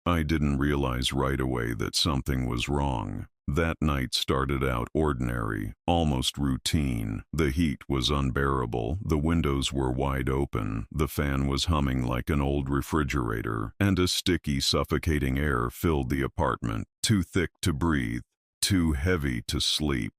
I didn't realize right away that something was wrong. That night started out ordinary, almost routine. The heat was unbearable, the windows were wide open, the fan was humming like an old refrigerator, and a sticky, suffocating air filled the apartment, too thick to breathe, too heavy to sleep.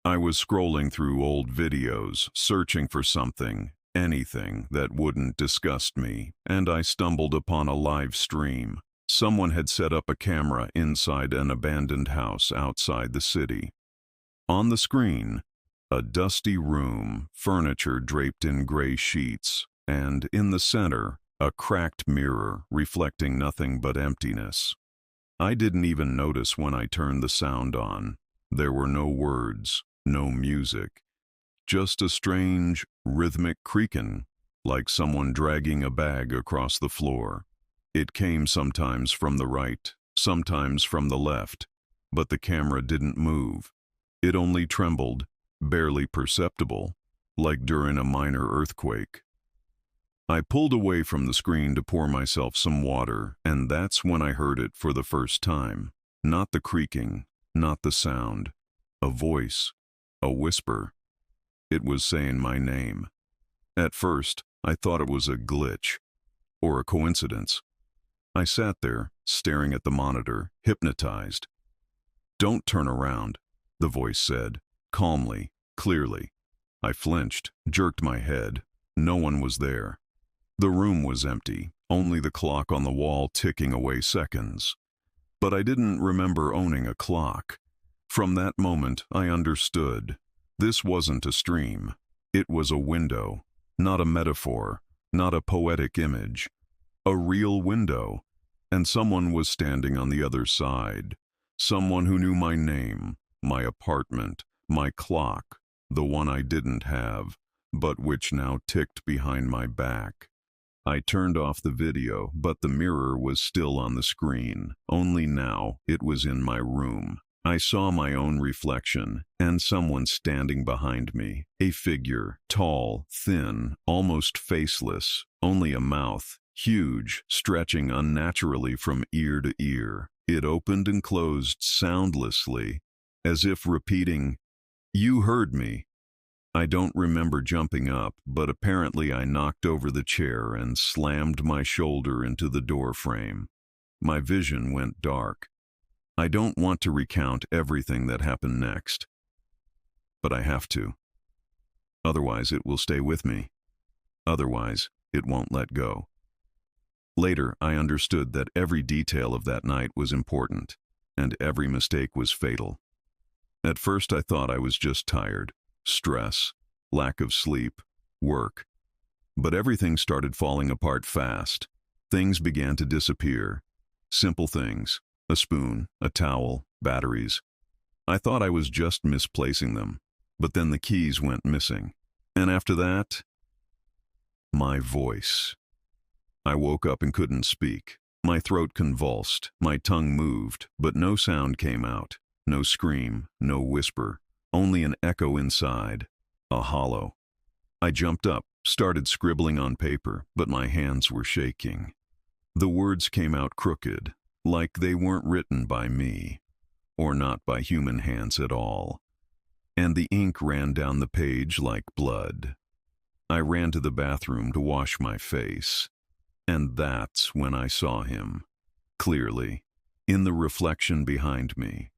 I was scrolling through old videos, searching for something, anything that wouldn't disgust me, and I stumbled upon a live stream. Someone had set up a camera inside an abandoned house outside the city. On the screen, a dusty room, furniture draped in gray sheets, and in the center, a cracked mirror reflecting nothing but emptiness. I didn't even notice when I turned the sound on. There were no words, no music, just a strange, rhythmic creaking, like someone dragging a bag across the floor. It came sometimes from the right, sometimes from the left, but the camera didn't move. It only trembled, barely perceptible, like during a minor earthquake. I pulled away from the screen to pour myself some water, and that's when I heard it for the first time. Not the creaking, not the sound. A voice, a whisper. It was saying my name. At first, I thought it was a glitch, or a coincidence. I sat there, staring at the monitor, hypnotized. "Don't turn around," the voice said, calmly, clearly. I flinched, jerked my head. No one was there. The room was empty, only the clock on the wall ticking away seconds. But I didn't remember owning a clock. From that moment, I understood. This wasn't a stream. It was a window, not a metaphor, not a poetic image. A real window, and someone was standing on the other side. Someone who knew my name, my apartment, my clock, the one I didn't have, but which now ticked behind my back. I turned off the video, but the mirror was still on the screen, only now it was in my room. I saw my own reflection, and someone standing behind me, a figure, tall, thin, almost faceless, only a mouth, huge, stretching unnaturally from ear to ear. It opened and closed soundlessly, as if repeating, "You heard me." I don't remember jumping up, but apparently I knocked over the chair and slammed my shoulder into the door frame. My vision went dark. I don't want to recount everything that happened next, but I have to. Otherwise, it will stay with me. Otherwise, it won't let go. Later, I understood that every detail of that night was important, and every mistake was fatal. At first, I thought I was just tired, stress, lack of sleep, work. But everything started falling apart fast. Things began to disappear. Simple things. A spoon, a towel, batteries. I thought I was just misplacing them, but then the keys went missing. And after that, my voice. I woke up and couldn't speak. My throat convulsed, my tongue moved, but no sound came out. No scream, no whisper, only an echo inside, a hollow. I jumped up, started scribbling on paper, but my hands were shaking. The words came out crooked, like they weren't written by me, or not by human hands at all. And the ink ran down the page like blood. I ran to the bathroom to wash my face, and that's when I saw him, clearly, in the reflection behind me.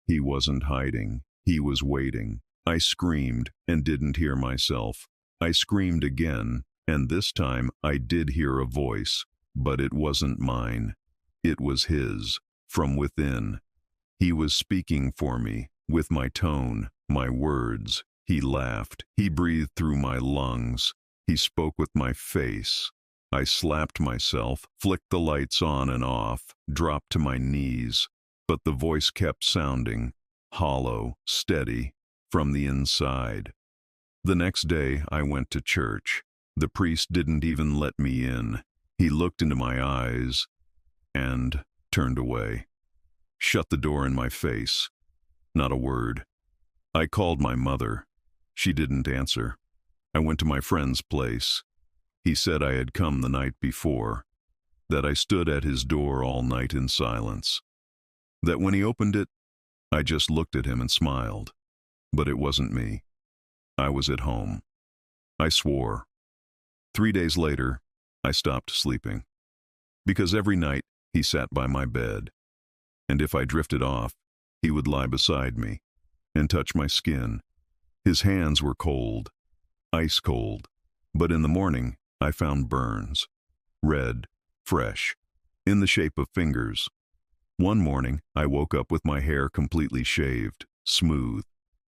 He wasn't hiding, he was waiting. I screamed and didn't hear myself. I screamed again, and this time I did hear a voice, but it wasn't mine. It was his, from within. He was speaking for me, with my tone, my words. He laughed. He breathed through my lungs. He spoke with my face. I slapped myself, flicked the lights on and off, dropped to my knees. But the voice kept sounding, hollow, steady, from the inside. The next day, I went to church. The priest didn't even let me in. He looked into my eyes and turned away. Shut the door in my face. Not a word. I called my mother. She didn't answer. I went to my friend's place. He said I had come the night before. that I stood at his door all night in silence, that when he opened it, I just looked at him and smiled. But it wasn't me. I was at home. I swore. 3 days later, I stopped sleeping. Because every night, he sat by my bed. And if I drifted off, he would lie beside me and touch my skin. His hands were cold, ice cold. But in the morning, I found burns. Red, fresh, in the shape of fingers. One morning, I woke up with my hair completely shaved, smooth.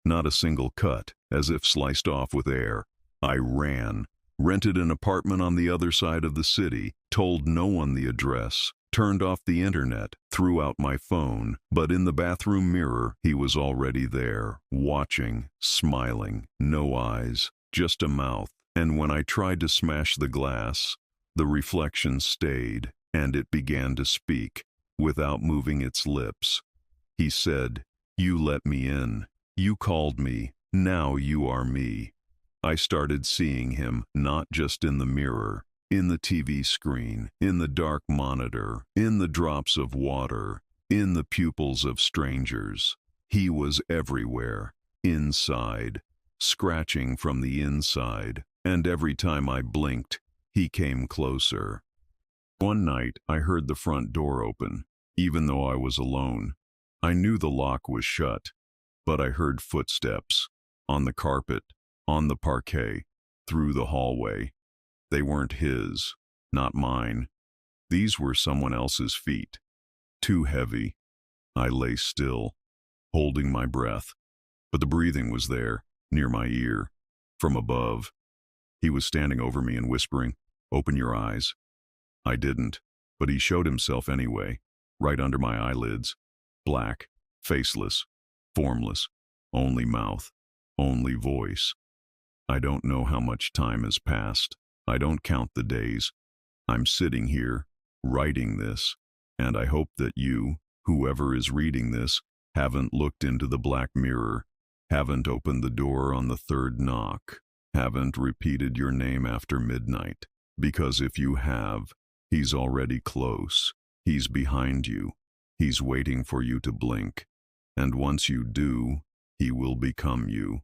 Not a single cut, as if sliced off with air. I ran, rented an apartment on the other side of the city, told no one the address, turned off the internet, threw out my phone, but in the bathroom mirror, he was already there, watching, smiling, no eyes, just a mouth. And when I tried to smash the glass, the reflection stayed, and it began to speak, without moving its lips. He said, "You let me in. You called me. Now you are me." I started seeing him, not just in the mirror, in the TV screen, in the dark monitor, in the drops of water, in the pupils of strangers. He was everywhere, inside, scratching from the inside, and every time I blinked, he came closer. One night, I heard the front door open, even though I was alone. I knew the lock was shut, but I heard footsteps, on the carpet, on the parquet, through the hallway. They weren't his, not mine. These were someone else's feet. Too heavy. I lay still, holding my breath, but the breathing was there, near my ear, from above. He was standing over me and whispering, "Open your eyes." I didn't, but he showed himself anyway, right under my eyelids, black, faceless, formless, only mouth, only voice. I don't know how much time has passed. I don't count the days. I'm sitting here, writing this, and I hope that you, whoever is reading this, haven't looked into the black mirror, haven't opened the door on the third knock, haven't repeated your name after midnight, because if you have, he's already close. He's behind you. He's waiting for you to blink. And once you do, he will become you.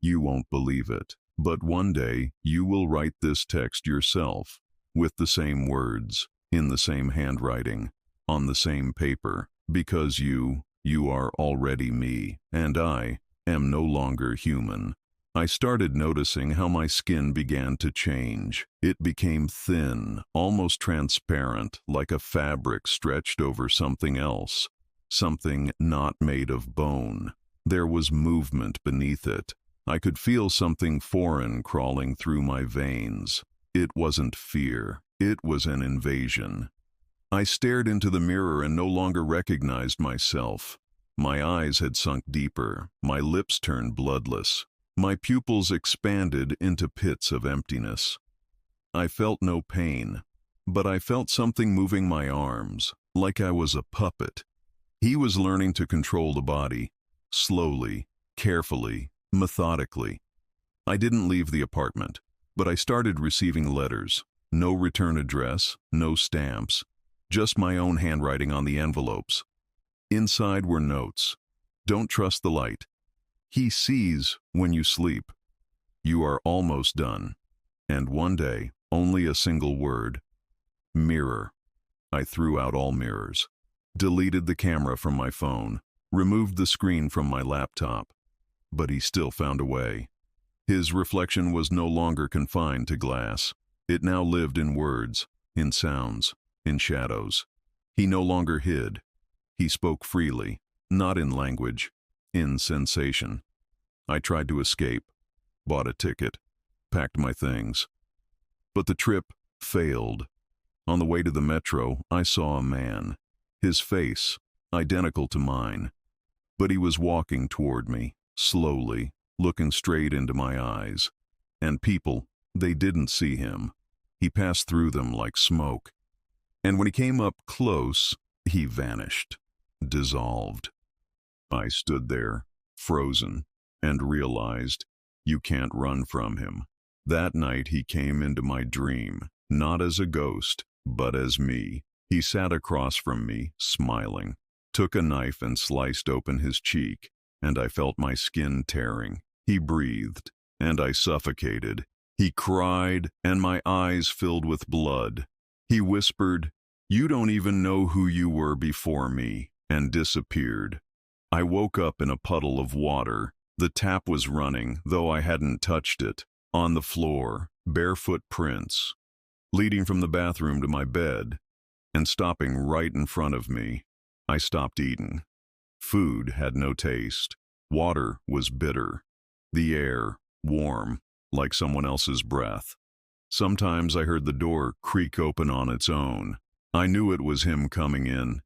You won't believe it, but one day you will write this text yourself, with the same words, in the same handwriting, on the same paper, because you are already me, and I am no longer human. I started noticing how my skin began to change. It became thin, almost transparent, like a fabric stretched over something else, something not made of bone. There was movement beneath it. I could feel something foreign crawling through my veins. It wasn't fear. It was an invasion. I stared into the mirror and no longer recognized myself. My eyes had sunk deeper. My lips turned bloodless. My pupils expanded into pits of emptiness. I felt no pain, but I felt something moving my arms, like I was a puppet. He was learning to control the body, slowly, carefully, methodically. I didn't leave the apartment, but I started receiving letters. No return address, no stamps, just my own handwriting on the envelopes. Inside were notes. Don't trust the light. He sees when you sleep. You are almost done. And one day, only a single word. Mirror. I threw out all mirrors. Deleted the camera from my phone. Removed the screen from my laptop. But he still found a way. His reflection was no longer confined to glass. It now lived in words, in sounds, in shadows. He no longer hid. He spoke freely, not in language, in sensation. I tried to escape, bought a ticket, packed my things. But the trip failed. On the way to the metro, I saw a man. His face, identical to mine. But he was walking toward me, slowly, looking straight into my eyes. And people, they didn't see him. He passed through them like smoke. And when he came up close, he vanished, dissolved. I stood there, frozen, and realized you can't run from him. That night he came into my dream, not as a ghost, but as me. He sat across from me, smiling, took a knife and sliced open his cheek, and I felt my skin tearing. He breathed, and I suffocated. He cried, and my eyes filled with blood. He whispered, "You don't even know who you were before me," and disappeared. I woke up in a puddle of water. The tap was running, though I hadn't touched it. On the floor, barefoot prints, leading from the bathroom to my bed, and stopping right in front of me. I stopped eating. Food had no taste. Water was bitter. The air, warm, like someone else's breath. Sometimes I heard the door creak open on its own. I knew it was him coming in.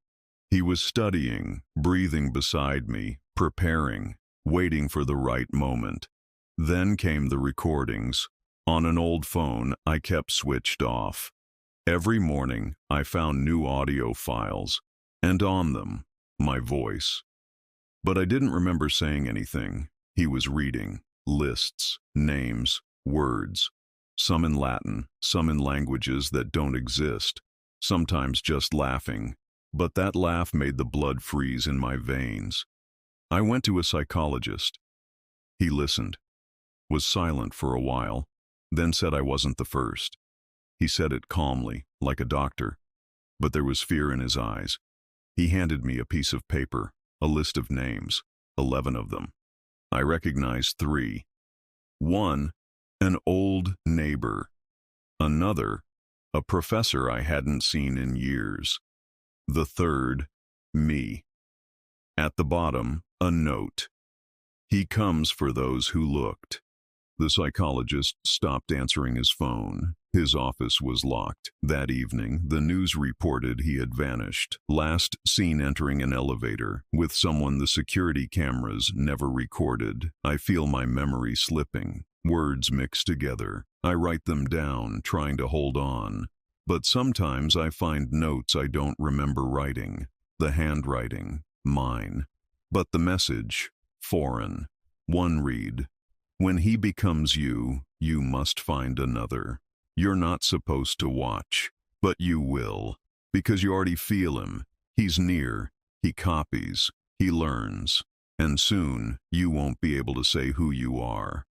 He was studying, breathing beside me, preparing, waiting for the right moment. Then came the recordings. On an old phone I kept switched off. Every morning I found new audio files, and on them, my voice. But I didn't remember saying anything. He was reading lists, names, words, some in Latin, some in languages that don't exist, sometimes just laughing, but that laugh made the blood freeze in my veins. I went to a psychologist. He listened, was silent for a while, then said I wasn't the first. He said it calmly, like a doctor, but there was fear in his eyes. He handed me a piece of paper, a list of names, 11 of them. I recognized 3. One, an old neighbor. Another, a professor I hadn't seen in years. The third, me. At the bottom, a note. He comes for those who looked. The psychologist stopped answering his phone. His office was locked. That evening, the news reported he had vanished. Last seen entering an elevator with someone the security cameras never recorded. I feel my memory slipping. Words mix together. I write them down, trying to hold on. But sometimes I find notes I don't remember writing. The handwriting, mine. But the message, foreign. One read, "When he becomes you, you must find another. You're not supposed to watch, but you will, because you already feel him. He's near, he copies, he learns, and soon you won't be able to say who you are."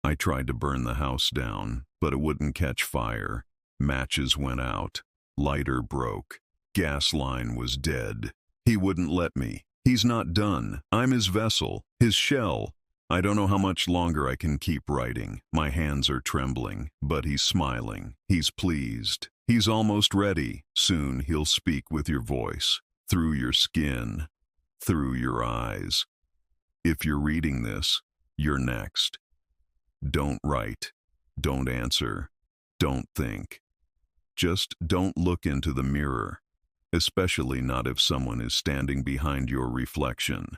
I tried to burn the house down, but it wouldn't catch fire. Matches went out. Lighter broke. Gas line was dead. He wouldn't let me. He's not done. I'm his vessel, his shell. I don't know how much longer I can keep writing. My hands are trembling, but he's smiling. He's pleased. He's almost ready. Soon he'll speak with your voice, through your skin, through your eyes. If you're reading this, you're next. Don't write. Don't answer. Don't think. Just don't look into the mirror, especially not if someone is standing behind your reflection.